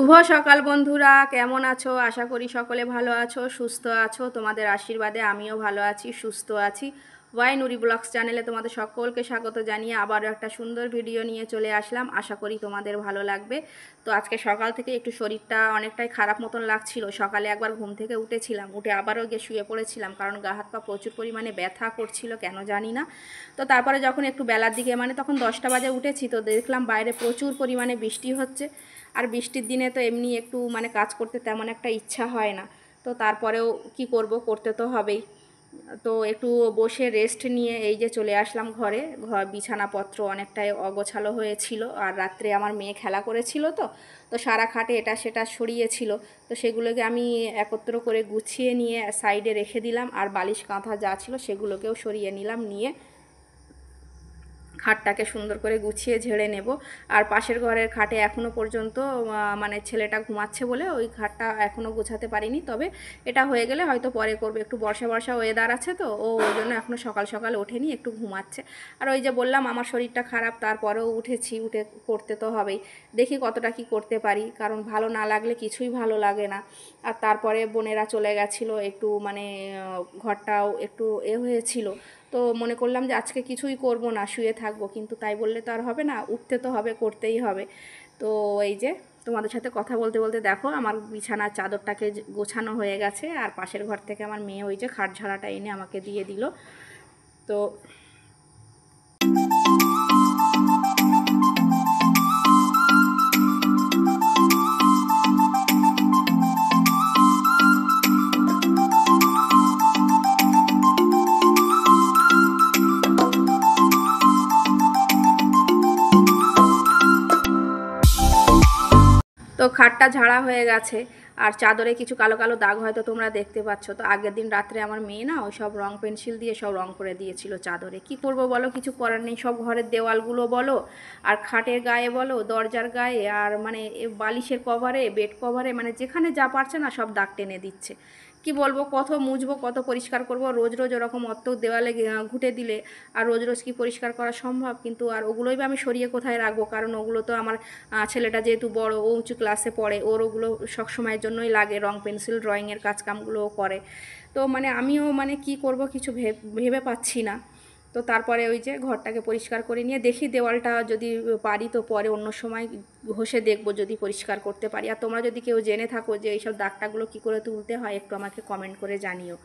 শুভ সকাল বন্ধুরা, কেমন আছো? আশা করি সকলে ভালো আছো, সুস্থ আছো। তোমাদের আশীর্বাদে আমিও ভালো আছি, সুস্থ আছি। ওয়াই নুরি ব্লগস চ্যানেলে তোমাদের সকলকে স্বাগত জানিয়ে আবারও একটা সুন্দর ভিডিও নিয়ে চলে আসলাম। আশা করি তোমাদের ভালো লাগবে। তো আজকে সকাল থেকে একটু শরীরটা অনেকটাই খারাপ মতন লাগছিল। সকালে একবার ঘুম থেকে উঠেছিলাম, উঠে আবারও গিয়ে শুয়ে পড়েছিলাম, কারণ গা হাত পা প্রচুর পরিমাণে ব্যথা করছিল, কেন জানি না। তো তারপরে যখন একটু বেলার দিকে, মানে তখন 10টা বাজে উঠেছি, তো দেখলাম বাইরে প্রচুর পরিমাণে বৃষ্টি হচ্ছে। আর বৃষ্টির দিনে তো এমনি একটু মানে কাজ করতে তেমন একটা ইচ্ছা হয় না। তো তারপরেও কি করব, করতে তো হবেই। তো একটু বসে রেস্ট নিয়ে এই যে চলে আসলাম ঘরে। বিছানাপত্র অনেকটাই অগোছালো হয়েছিল, আর রাত্রে আমার মেয়ে খেলা করেছিল, তো তো সারা খাটে এটা সেটা সরিয়েছিল। তো সেগুলোকে আমি একত্র করে গুছিয়ে নিয়ে সাইডে রেখে দিলাম, আর বালিশ কাঁথা যা ছিল সেগুলোকেও সরিয়ে নিলাম, নিয়ে খাটটাকে সুন্দর করে গুছিয়ে ঝেড়ে নেব। আর পাশের ঘরের খাটে এখনও পর্যন্ত মানে ছেলেটা ঘুমাচ্ছে বলে ওই খাটটা এখনও গোছাতে পারিনি, তবে এটা হয়ে গেলে হয়তো পরে করবে। একটু বর্ষা বর্ষা ওয়েদার আছে, তো ওই জন্য এখনও সকাল সকাল ওঠেনি, একটু ঘুমাচ্ছে। আর ওই যে বললাম আমার শরীরটা খারাপ, তারপরেও উঠেছি, উঠে করতে তো হবেই। দেখি কতটা কি করতে পারি, কারণ ভালো না লাগলে কিছুই ভালো লাগে না। আর তারপরে বোনেরা চলে গেছিলো, একটু মানে ঘরটাও একটু হয়েছিল। তো মনে করলাম যে আজকে কিছুই করব না, শুয়ে থাকবো, কিন্তু তাই বললে তো আর হবে না, উঠতে তো হবে, করতেই হবে। তো এই যে তোমাদের সাথে কথা বলতে বলতে দেখো আমার বিছানার চাদরটাকে গোছানো হয়ে গেছে, আর পাশের ঘর থেকে আমার মেয়ে ওই যে খাট ঝাড়াটা এনে আমাকে দিয়ে দিল। তো তো খাটটা ঝাড়া হয়ে গেছে, আর চাদরে কিছু কালো কালো দাগ হয়তো তোমরা দেখতে পাচ্ছ। তো আগের দিন রাত্রে আমার মেয়ে না ওই সব রং পেন্সিল দিয়ে সব রং করে দিয়েছিল চাদরে। কি করব বলো, কিছু করার নেই। সব ঘরের দেওয়ালগুলো বলো, আর খাটের গায়ে বলো, দরজার গায়ে, আর মানে বালিশের কভারে, বেড কভারে, মানে যেখানে যা পারছে না সব দাগ টেনে দিচ্ছে। কি বলবো, কত মুছবো, কত পরিষ্কার করব, রোজ রোজ ওরকম অত দেওয়ালে ঘুঁটে দিলে আর রোজ রোজ কি পরিষ্কার করা সম্ভব? কিন্তু আর ওগুলোই বা আমি সরিয়ে কোথায় রাখবো, কারণ ওগুলো তো আমার ছেলেটা যেহেতু বড়, ও উঁচু ক্লাসে পড়ে, ওর ওগুলো সব সময়ের জন্যই লাগে, রং পেন্সিল ড্রয়িংয়ের কাজকামগুলোও করে। তো মানে আমিও মানে কি করব কিছু ভেবে পাচ্ছি না। তো তারপরে ওই যে ঘরটাকে পরিষ্কার করে নিয়ে দেখি দেওয়ালটা যদি পারি, তো পরে অন্য সময় ঘষে দেখবো যদি পরিষ্কার করতে পারি। আর তোমরা যদি কেউ জেনে থাকো যে এইসব দাগটাগুলো কী করে তুলতে হয়, একটু আমাকে কমেন্ট করে জানিও।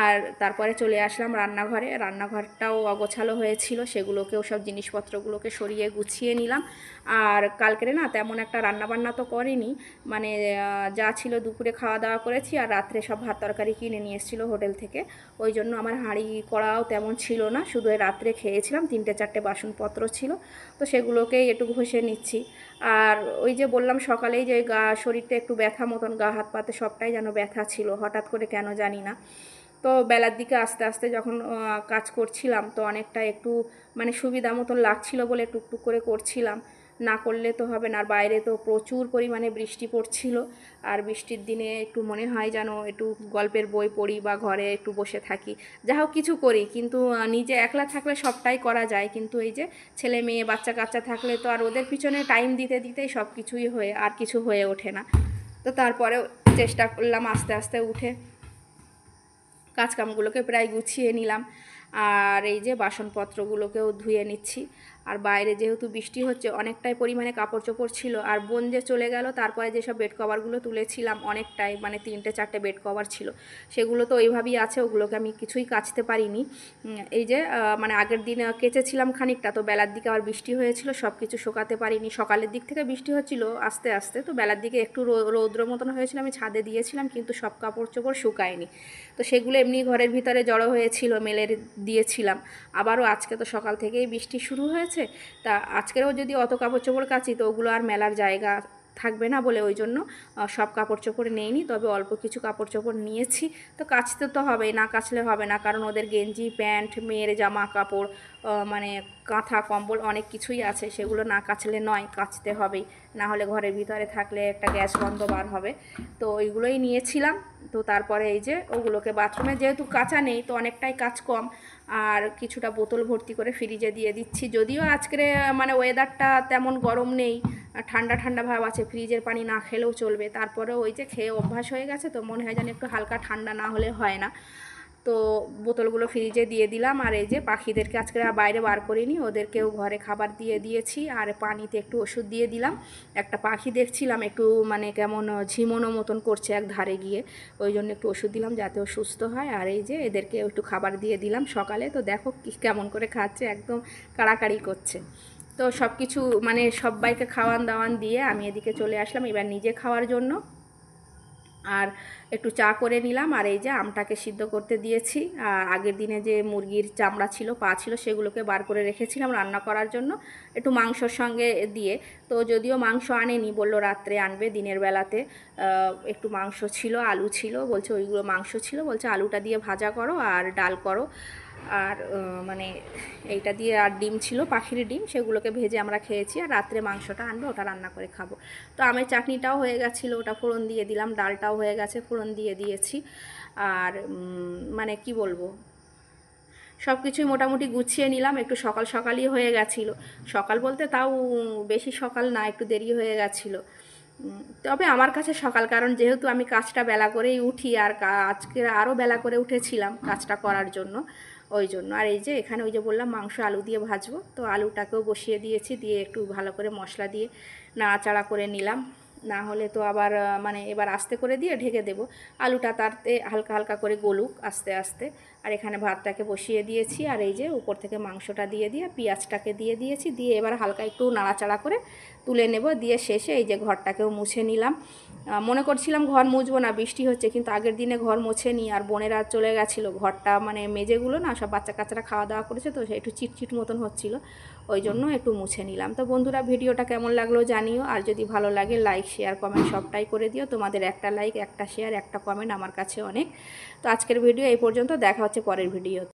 আর তারপরে চলে আসলাম রান্নাঘরে। রান্নাঘরটাও অগোছালো হয়েছিল, সেগুলোকেও সব জিনিসপত্রগুলোকে সরিয়ে গুছিয়ে নিলাম। আর কালকেরে না তেমন একটা রান্নাবান্না তো করিনি, মানে যা ছিল দুপুরে খাওয়া দাওয়া করেছি, আর রাত্রে সব ভাত তরকারি কিনে নিয়ে এসেছিলো হোটেল থেকে। ওই জন্য আমার হাঁড়ি কড়াও তেমন ছিল না, শুধু রাত্রে খেয়েছিলাম, 3-4টে বাসনপত্র ছিল, তো সেগুলোকেই একটু ঘষে নিচ্ছি। আর ওই যে বললাম সকালেই যে শরীরটা একটু ব্যথা মতন, গা হাত পাতে সবটাই যেন ব্যথা ছিল, হঠাৎ করে কেন জানি না। তো বেলার দিকে আস্তে আস্তে যখন কাজ করছিলাম, তো অনেকটা একটু মানে সুবিধা মতন লাগছিল বলে টুকটুক করে করছিলাম, না করলে তো হবে না। আর বাইরে তো প্রচুর পরিমাণে বৃষ্টি পড়ছিল, আর বৃষ্টির দিনে একটু মনে হয় যেন একটু গল্পের বই পড়ি বা ঘরে একটু বসে থাকি, যা হোক কিছু করি। কিন্তু নিজে একলা থাকলে সবটাই করা যায়, কিন্তু এই যে ছেলে মেয়ে বাচ্চা কাচ্চা থাকলে তো আর ওদের পিছনে টাইম দিতে দিতেই সব কিছুই আর কিছু হয়ে ওঠে না। তো তারপরেও চেষ্টা করলাম আস্তে আস্তে উঠে কাজকামগুলোকে প্রায় গুছিয়ে নিলাম। আর এই যে বাসনপত্রগুলোকেও ধুয়ে নিচ্ছি। আর বাইরে যেহেতু বৃষ্টি হচ্ছে, অনেকটাই পরিমাণে কাপড় চোপড় ছিল। আর বোন যে চলে গেল, তারপরে যেসব বেড কভারগুলো তুলেছিলাম অনেকটাই, মানে 3-4টে বেড কভার ছিল, সেগুলো তো ওইভাবেই আছে, ওগুলোকে আমি কিছুই কাচতে পারিনি। এই যে মানে আগের দিন কেচেছিলাম খানিকটা, তো বেলার দিকে আবার বৃষ্টি হয়েছিল, সব কিছু শোকাতে পারিনি। সকালের দিক থেকে বৃষ্টি হচ্ছিল আস্তে আস্তে, তো বেলার দিকে একটু রৌদ্র মতন হয়েছিল, আমি ছাদে দিয়েছিলাম, কিন্তু সব কাপড় চোপড় শুকায়নি। তো সেগুলো এমনি ঘরের ভিতরে জড়ো হয়েছিল, মেলে দিয়েছিলাম। আবারও আজকে তো সকাল থেকেই বৃষ্টি শুরু হয়েছে, তা আজকেরও যদি অত কাপড় চোপড় কাচি, তো ওগুলো আর মেলার জায়গা থাকবে না বলে ওই জন্য সব কাপড় চোপড় নেইনি, তবে অল্প কিছু কাপড় চোপড় নিয়েছি। তো কাচতে তো হবেই, না কাচলে হবে না, কারণ ওদের গেঞ্জি প্যান্ট, মেয়ের জামা কাপড়, মানে কাঁথা কম্বল অনেক কিছুই আছে, সেগুলো না কাচলে নয়, কাচতে হবেই, না হলে ঘরের ভিতরে থাকলে একটা গ্যাস গন্ধ বার হবে। তো ওইগুলোই নিয়েছিলাম। তো তারপরে এই যে ওগুলোকে বাথরুমে যেহেতু কাচা নেই তো অনেকটাই কাজ কম, আর কিছুটা বোতল ভর্তি করে ফ্রিজে দিয়ে দিচ্ছি। যদিও আজকের মানে ওয়েদারটা তেমন গরম নেই, ঠান্ডা ঠান্ডা ভাব আছে, ফ্রিজের পানি না খেলেও চলবে, তারপরেও ওই যে খেয়ে অভ্যাস হয়ে গেছে তো মনে হয় যেন একটু হালকা ঠান্ডা না হলে হয় না। তো বোতলগুলো ফ্রিজে দিয়ে দিলাম। আর এই যে পাখিদেরকে আজকে আর বাইরে বার করিনি, ওদেরকেও ঘরে খাবার দিয়ে দিয়েছি, আর পানিতে একটু ওষুধ দিয়ে দিলাম। একটা পাখি দেখছিলাম একটু মানে কেমন ঝিমোনো মতন করছে এক ধারে গিয়ে, ওই জন্য একটু ওষুধ দিলাম যাতে ও সুস্থ হয়। আর এই যে এদেরকে একটু খাবার দিয়ে দিলাম সকালে, তো দেখো কি কেমন করে খাচ্ছে, একদম কাড়াকাড়ি করছে। তো সব কিছু মানে সবাইকে খাওয়ান দাওয়ান দিয়ে আমি এদিকে চলে আসলাম এবার নিজে খাওয়ার জন্য। আর একটু চা করে নিলাম। আর এই যে আমটাকে সিদ্ধ করতে দিয়েছি, আর আগের দিনে যে মুরগির চামড়া ছিল, পা ছিল, সেগুলোকে বার করে রেখেছিলাম রান্না করার জন্য একটু মাংসর সঙ্গে দিয়ে। তো যদিও মাংস আনেনি, বললো রাত্রে আনবে, দিনের বেলাতে একটু মাংস ছিল, আলু ছিল, বলছে ওইগুলো মাংস ছিল, বলছে আলুটা দিয়ে ভাজা করো আর ডাল করো। আর মানে এইটা দিয়ে, আর ডিম ছিল, পাখির ডিম, সেগুলোকে ভেজে আমরা খেয়েছি। আর রাত্রে মাংসটা আনবে, ওটা রান্না করে খাবো। তো আমের চাটনিটাও হয়ে গেছিলো, ওটা ফোড়ন দিয়ে দিলাম, ডালটাও হয়ে গেছে, ফোড়ন দিয়ে দিয়েছি। আর মানে কি বলবো, সব কিছুই মোটামুটি গুছিয়ে নিলাম, একটু সকাল সকালই হয়ে গেছিলো। সকাল বলতে তাও বেশি সকাল না, একটু দেরি হয়ে গেছিলো। তবে আমার কাছে সকাল, কারণ যেহেতু আমি কাজটা বেলা করেই উঠি, আর আজকে আরও বেলা করে উঠেছিলাম কাজটা করার জন্য, ওই জন্য। আর এই যে এখানে ওই যে বললাম মাংস আলু দিয়ে ভাজবো, তো আলুটাকেও বসিয়ে দিয়েছি, দিয়ে একটু ভালো করে মশলা দিয়ে নাড়াচাড়া করে নিলাম, না হলে তো আবার মানে এবার আস্তে করে দিয়ে ঢেকে দেবো, আলুটা তাতে হালকা হালকা করে গলুক আস্তে আস্তে। আর এখানে ভাতটাকে বসিয়ে দিয়েছি, আর এই যে উপর থেকে মাংসটা দিয়ে পেঁয়াজটাকে দিয়ে দিয়েছি, দিয়ে এবার হালকা একটু নাড়াচাড়া করে তুলে নেব, দিয়ে শেষে এই যে ঘরটাকেও মুছে নিলাম। মনে করছিলাম ঘর মুছবো না, বৃষ্টি হচ্ছে, কিন্তু আগের দিনে ঘর মুছে নি, আর বোনেরা চলে গেছিলো, ঘরটা মানে মেজেগুলো না সব বাচ্চা কাচ্চারা খাওয়া দাওয়া করেছে, তো একটু চিটচিট মতন হচ্ছিলো, ওই জন্য একটু মুছে নিলাম। তো বন্ধুরা, ভিডিওটা কেমন লাগলো জানিও, আর যদি ভালো লাগে লাইক শেয়ার কমেন্ট সবটাই করে দিও, তোমাদের একটা লাইক, একটা শেয়ার, একটা কমেন্ট আমার কাছে অনেক। তো আজকের ভিডিও এই পর্যন্ত, দেখা হচ্ছে পরের ভিডিও।